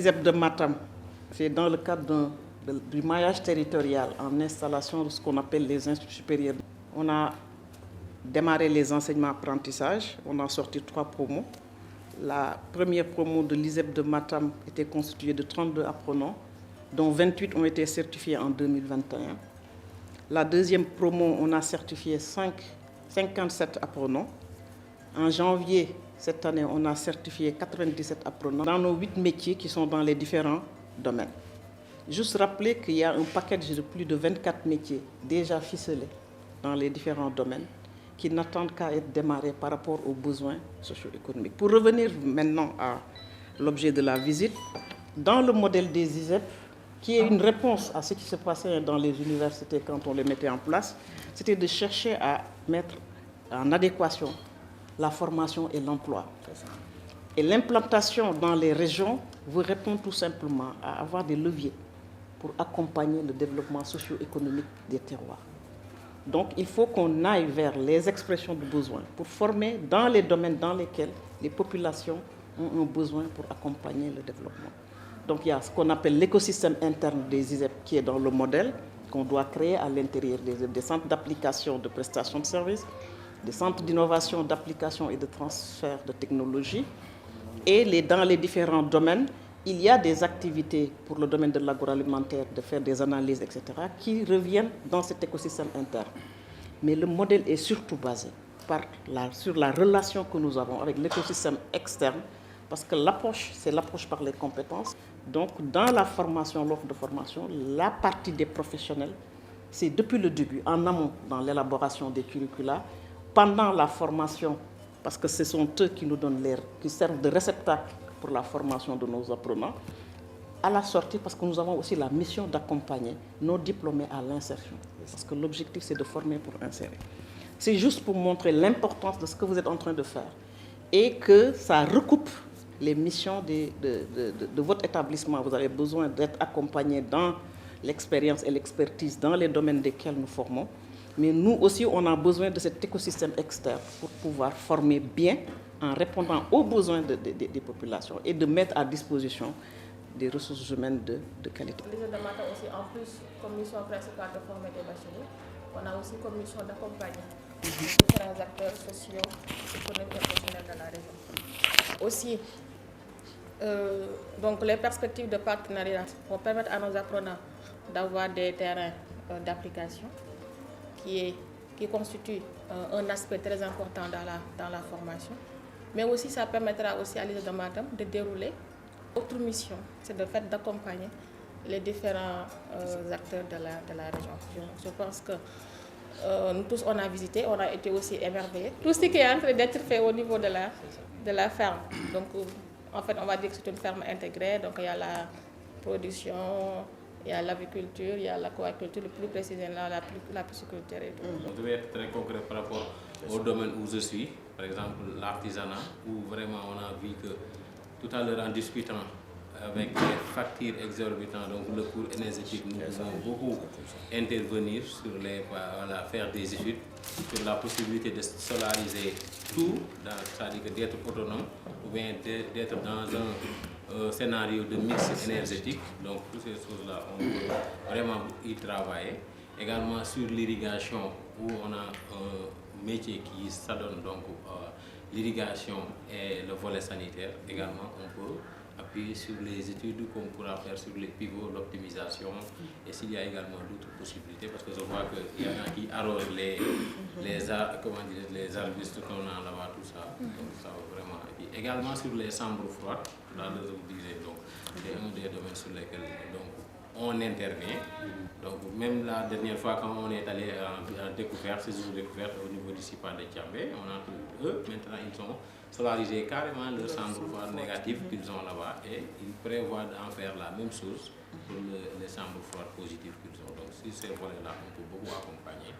l'ISEP de Matam, c'est dans le cadre du maillage territorial en installation de ce qu'on appelle les instituts supérieurs. On a démarré les enseignements apprentissages, on a sorti 3 promos. La première promo de l'ISEP de Matam était constituée de 32 apprenants, dont 28 ont été certifiés en 2021. La deuxième promo, on a certifié 57 apprenants. En janvier, cette année, on a certifié 97 apprenants dans nos 8 métiers qui sont dans les différents domaines. Juste rappeler qu'il y a un package de plus de 24 métiers déjà ficelés dans les différents domaines qui n'attendent qu'à être démarrés par rapport aux besoins socio-économiques. Pour revenir maintenant à l'objet de la visite, dans le modèle des ISEP, qui est une réponse à ce qui se passait dans les universités quand on les mettait en place, c'était de chercher à mettre en adéquation la formation et l'emploi. Et l'implantation dans les régions vous répond tout simplement à avoir des leviers pour accompagner le développement socio-économique des terroirs. Donc il faut qu'on aille vers les expressions de besoins pour former dans les domaines dans lesquels les populations ont un besoin pour accompagner le développement. Donc il y a ce qu'on appelle l'écosystème interne des ISEP qui est dans le modèle qu'on doit créer à l'intérieur des centres d'application de prestations de services, des centres d'innovation, d'application et de transfert de technologies. Et dans les différents domaines, il y a des activités pour le domaine de l'agroalimentaire, de faire des analyses, etc., qui reviennent dans cet écosystème interne. Mais le modèle est surtout basé sur la relation que nous avons avec l'écosystème externe, parce que l'approche, c'est l'approche par les compétences. Donc, dans la formation, l'offre de formation, la partie des professionnels, c'est depuis le début, en amont, dans l'élaboration des curricula, pendant la formation, parce que ce sont eux qui nous donnent qui servent de réceptacle pour la formation de nos apprenants, à la sortie, parce que nous avons aussi la mission d'accompagner nos diplômés à l'insertion. Parce que l'objectif, c'est de former pour insérer. C'est juste pour montrer l'importance de ce que vous êtes en train de faire et que ça recoupe les missions de votre établissement. Vous avez besoin d'être accompagné dans l'expérience et l'expertise dans les domaines desquels nous formons. Mais nous aussi, on a besoin de cet écosystème externe pour pouvoir former bien en répondant aux besoins des populations et de mettre à disposition des ressources humaines de qualité. Les de Matam aussi, en plus, comme mission principale de former des bacheliers, on a aussi comme mission d'accompagner différents acteurs sociaux, économiques et professionnels de la région. Aussi, donc les perspectives de partenariat vont permettre à nos apprenants d'avoir des terrains d'application qui constituent un aspect très important dans la formation. Mais aussi, ça permettra aussi à l'ISEP de Matam de dérouler autre mission, c'est de fait d'accompagner les différents acteurs de la région. Je pense que nous tous, on a visité, on a été aussi émerveillés. Tout ce qui est en train d'être fait au niveau de la ferme. Donc, en fait, on va dire que c'est une ferme intégrée. Donc, il y a la production, il y a l'aviculture, il y a l'aquaculture, le plus précisément la pisciculture. On devait être très concret par rapport au domaine où je suis, par exemple l'artisanat, où vraiment on a vu que tout à l'heure en discutant avec les factures exorbitantes, donc le coût énergétique, nous pouvons beaucoup intervenir sur faire des études sur la possibilité de solariser tout, c'est-à-dire d'être autonome ou bien d'être dans un scénario de mix énergétique. Donc toutes ces choses-là, on peut vraiment y travailler. Également sur l'irrigation, où on a un métier qui s'adonne donc l'irrigation et le volet sanitaire. Également, on peut appuyer sur les études qu'on pourra faire sur les pivots, l'optimisation, et s'il y a également d'autres possibilités, parce que je vois qu'il y en a qui arrosent les arbustes qu'on a là-bas, tout ça. Donc ça va vraiment. Et également sur les chambres froides, là je vous disais, donc c'est un des domaines sur lesquels on intervient. Donc même la dernière fois quand on est allé en découverte, ces jours de découverte au niveau du CIPA de Tchambé, on a eux maintenant ils ont solarisé carrément leur chambre froide négative qu'ils ont là-bas et ils prévoient d'en faire la même chose pour les chambres froides positives qu'ils ont. Donc sur ces volets-là, on peut beaucoup accompagner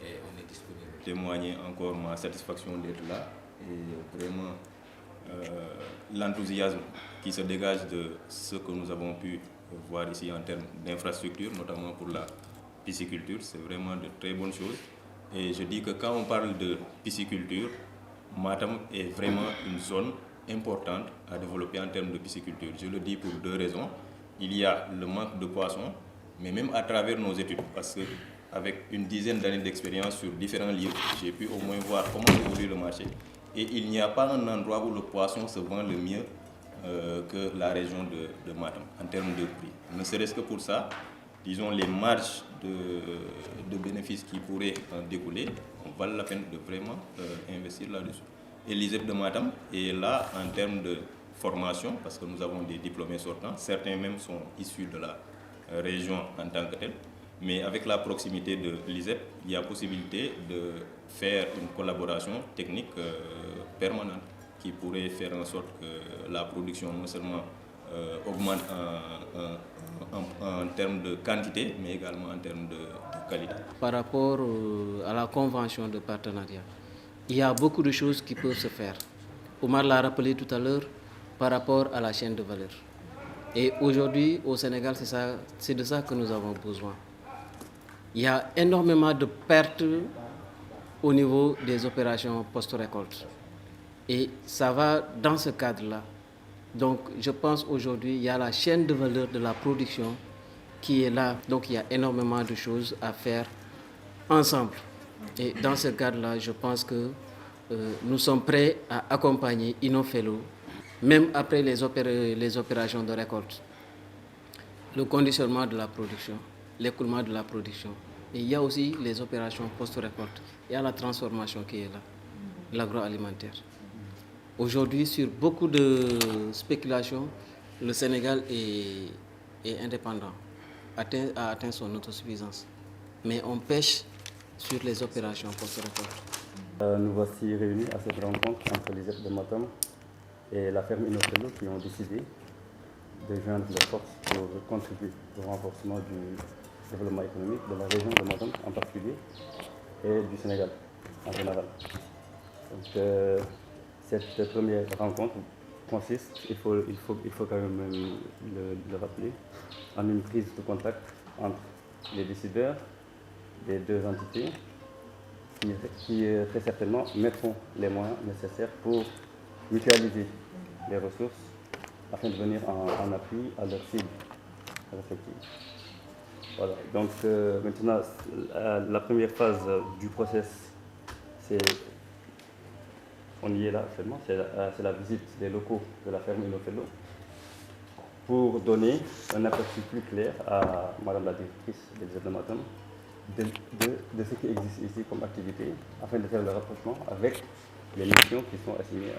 et on est disponible. Témoigner encore ma satisfaction d'être là et vraiment l'enthousiasme qui se dégage de ce que nous avons pu voir ici en termes d'infrastructures, notamment pour la pisciculture, c'est vraiment de très bonnes choses. Et je dis que quand on parle de pisciculture, Matam est vraiment une zone importante à développer en termes de pisciculture. Je le dis pour deux raisons. Il y a le manque de poissons, mais même à travers nos études, parce qu'avec une dizaine d'années d'expérience sur différents livres, j'ai pu au moins voir comment évolue le marché. Et il n'y a pas un endroit où le poisson se vend le mieux que la région de Matam, en termes de prix. Ne serait-ce que pour ça, disons, les marges de bénéfices qui pourraient en découler, on valent la peine de vraiment investir là-dessus. Et l'ISEP de Matam est là en termes de formation, parce que nous avons des diplômés sortants, certains même sont issus de la région en tant que telle, mais avec la proximité de l'ISEP, il y a possibilité de faire une collaboration technique permanente qui pourrait faire en sorte que la production non seulement augmente en termes de quantité, mais également en termes de qualité. Par rapport à la convention de partenariat, il y a beaucoup de choses qui peuvent se faire. Omar l'a rappelé tout à l'heure par rapport à la chaîne de valeur. Et aujourd'hui, au Sénégal, c'est de ça que nous avons besoin. Il y a énormément de pertes au niveau des opérations post-récolte. Et ça va dans ce cadre-là. Donc, je pense aujourd'hui, il y a la chaîne de valeur de la production qui est là. Donc, il y a énormément de choses à faire ensemble. Et dans ce cadre-là, je pense que nous sommes prêts à accompagner Innofellow, même après les opérations de récolte, le conditionnement de la production, l'écoulement de la production. Et il y a aussi les opérations post-récolte. Il y a la transformation qui est là, l'agroalimentaire. Aujourd'hui, sur beaucoup de spéculations, le Sénégal est indépendant, a atteint son autosuffisance. Mais on pêche sur les opérations post-récolte. Nous voici réunis à cette rencontre entre l'ISEP de Matam et la ferme Innofellow qui ont décidé de joindre leurs forces pour contribuer au renforcement du développement économique de la région de Matam en particulier et du Sénégal en général. Donc, cette première rencontre consiste, il faut quand même le rappeler, en une prise de contact entre les décideurs des deux entités qui très certainement mettront les moyens nécessaires pour mutualiser les ressources afin de venir en appui à leurs cibles respectives. Voilà. Donc maintenant, la première phase du process, on y est là actuellement, c'est la visite des locaux de la ferme Innofellow pour donner un aperçu plus clair à Madame la directrice des ISEP de Matam de ce qui existe ici comme activité, afin de faire le rapprochement avec les missions qui sont assignées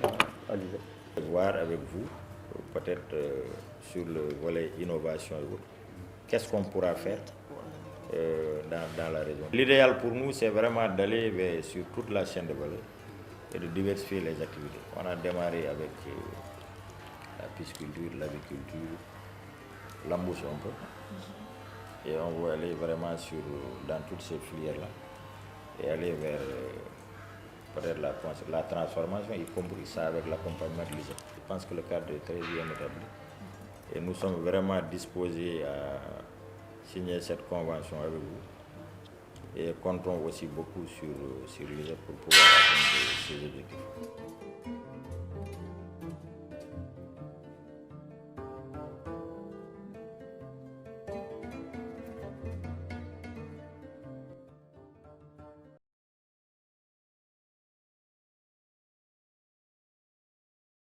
à l'ISEP. Voir avec vous, peut-être sur le volet innovation et autres, qu'est-ce qu'on pourra faire dans la région. L'idéal pour nous, c'est vraiment d'aller sur toute la chaîne de valeur et de diversifier les activités. On a démarré avec la pisciculture, l'aviculture, l'embouche un peu. Et on va aller vraiment dans toutes ces filières-là et aller vers peut-être la transformation, y compris ça avec l'accompagnement de l'ISEP. Je pense que le cadre est très bien établi et nous sommes vraiment disposés à signer cette convention avec vous et comptons aussi beaucoup sur l'ISEP pour pouvoir atteindre ces objectifs.